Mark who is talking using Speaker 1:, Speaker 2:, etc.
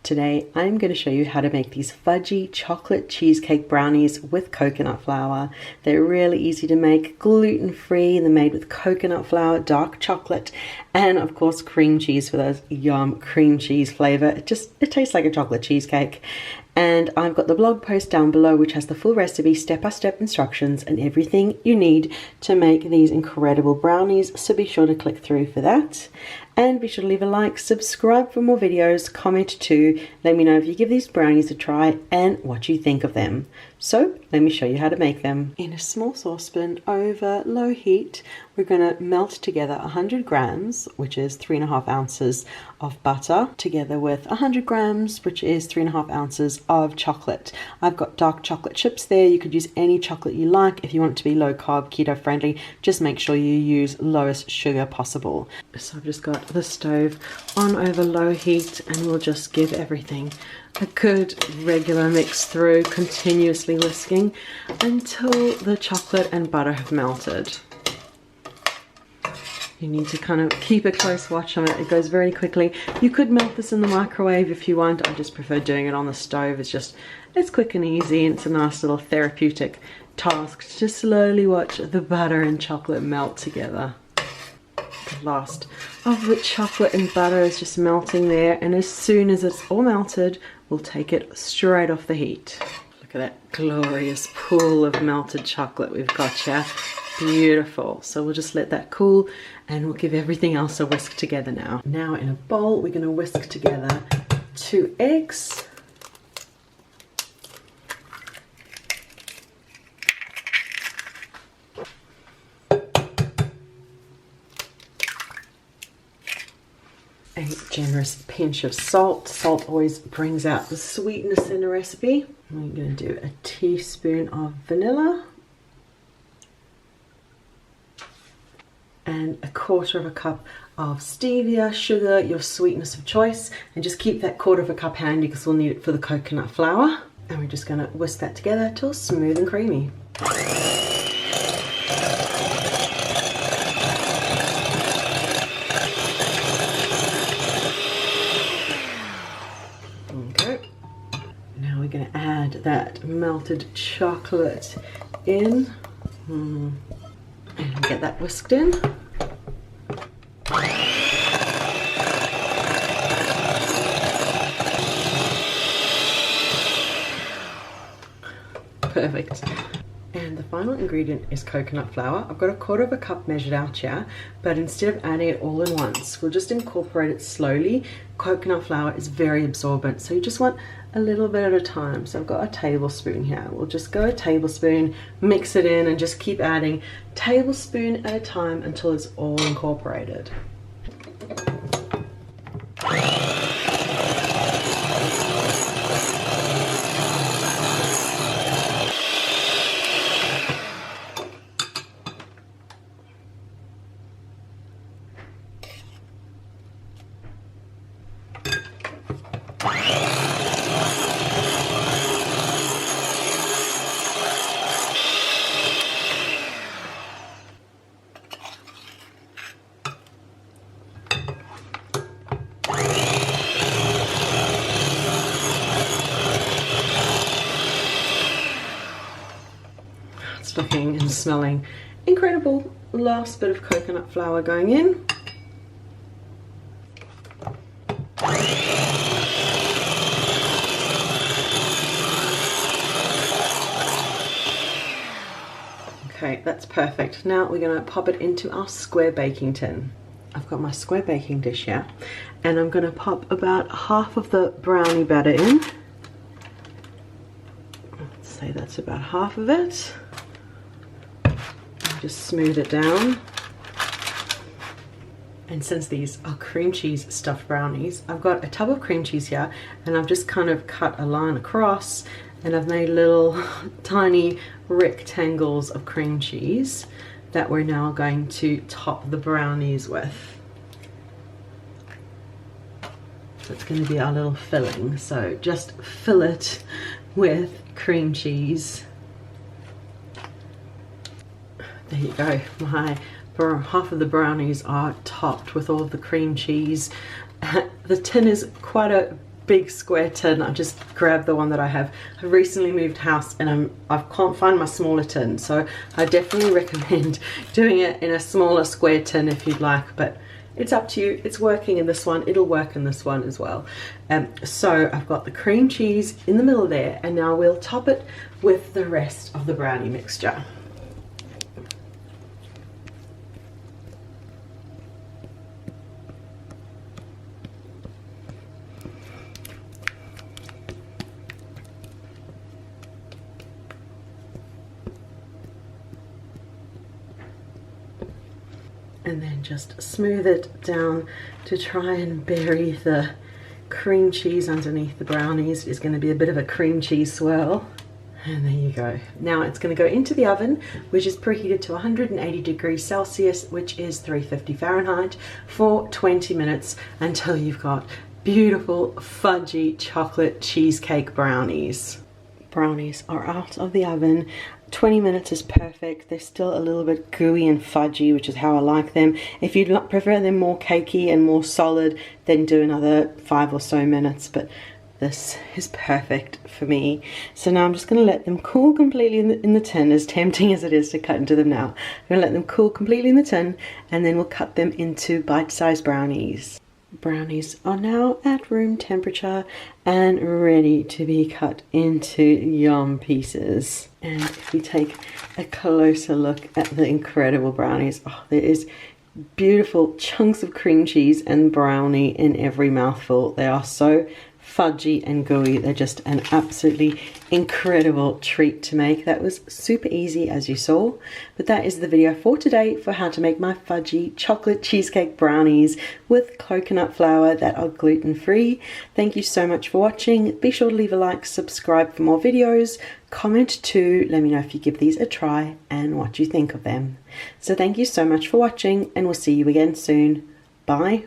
Speaker 1: Today I'm going to show you how to make these fudgy chocolate cheesecake brownies with coconut flour. They're really easy to make, gluten-free. They're made with coconut flour, dark chocolate, and of course cream cheese for those yum cream cheese flavor. It tastes like a chocolate cheesecake. And I've got the blog post down below which has the full recipe, step-by-step instructions, and everything you need to make these incredible brownies. So be sure to click through for that. And be sure to leave a like, subscribe for more videos, comment too. Let me know if you give these brownies a try and what you think of them. So let me show you how to make them. In a small saucepan over low heat, we're going to melt together 100 grams, which is 3.5 ounces of butter, together with 100 grams, which is 3.5 ounces of chocolate. I've got dark chocolate chips there. You could use any chocolate you like. If you want it to be low carb, keto friendly, just make sure you use lowest sugar possible. So I've just got the stove on over low heat, and we'll just give everything a good regular mix through, continuously whisking until the chocolate and butter have melted. You need to kind of keep a close watch on it. It goes very quickly. You could melt this in the microwave if you want. I just prefer doing it on the stove. It's quick and easy, and it's a nice little therapeutic task to just slowly watch the butter and chocolate melt together. The last of the chocolate and butter is just melting there, and as soon as it's all melted, we'll take it straight off the heat. Look at that glorious pool of melted chocolate we've got here. Beautiful. So we'll just let that cool, and we'll give everything else a whisk together now. Now in a bowl, we're going to whisk together 2 eggs. A generous pinch of salt. Salt always brings out the sweetness in a recipe. We're going to do a teaspoon of vanilla and 1/4 cup of stevia, sugar, your sweetness of choice, and just keep that 1/4 cup handy because we'll need it for the coconut flour. And we're just going to whisk that together till smooth and creamy. Now we're going to add that melted chocolate in and get that whisked in. Perfect. And the final ingredient is coconut flour. I've got 1/4 cup measured out here, but instead of adding it all in once, we'll just incorporate it slowly. Coconut flour is very absorbent, so you just want a little bit at a time. So I've got a tablespoon here. We'll just go a tablespoon, mix it in, and just keep adding tablespoon at a time until it's all incorporated. It's looking and smelling incredible. Last bit of coconut flour going in. Okay, that's perfect. Now we're going to pop it into our square baking tin. I've got my square baking dish here, and I'm going to pop about half of the brownie batter in. Let's say that's about half of it. Just smooth it down. And since these are cream cheese stuffed brownies, I've got a tub of cream cheese here, and I've just kind of cut a line across, and I've made little tiny rectangles of cream cheese that we're now going to top the brownies with. So it's going to be our little filling. So just fill it with cream cheese. There you go. Half of the brownies are topped with all of the cream cheese. The tin is quite a big square tin. I just grabbed the one that I have. I recently moved house and I can't find my smaller tin, so I definitely recommend doing it in a smaller square tin if you'd like, but it's up to you. It's working in this one, it'll work in this one as well. So I've got the cream cheese in the middle there, and now we'll top it with the rest of the brownie mixture. And then just smooth it down to try and bury the cream cheese underneath the brownies. It's going to be a bit of a cream cheese swirl. And there you go. Now it's going to go into the oven, which is preheated to 180 degrees Celsius, which is 350 Fahrenheit, for 20 minutes until you've got beautiful fudgy chocolate cheesecake brownies. Brownies are out of the oven. 20 minutes is perfect. They're still a little bit gooey and fudgy, which is how I like them. If you'd prefer them more cakey and more solid, then do another 5 or so minutes, but this is perfect for me. So now I'm just going to let them cool completely in the tin, as tempting as it is to cut into them now. I'm going to let them cool completely in the tin, and then we'll cut them into bite-sized brownies. Brownies are now at room temperature and ready to be cut into yum pieces. And if we take a closer look at the incredible brownies, oh, there is beautiful chunks of cream cheese and brownie in every mouthful. They are so fudgy and gooey. They're just an absolutely incredible treat to make. That was super easy, as you saw, but that is the video for today for how to make my fudgy chocolate cheesecake brownies with coconut flour that are gluten-free. Thank you so much for watching. Be sure to leave a like, subscribe for more videos, comment too, let me know if you give these a try and what you think of them. So thank you so much for watching, and we'll see you again soon. Bye.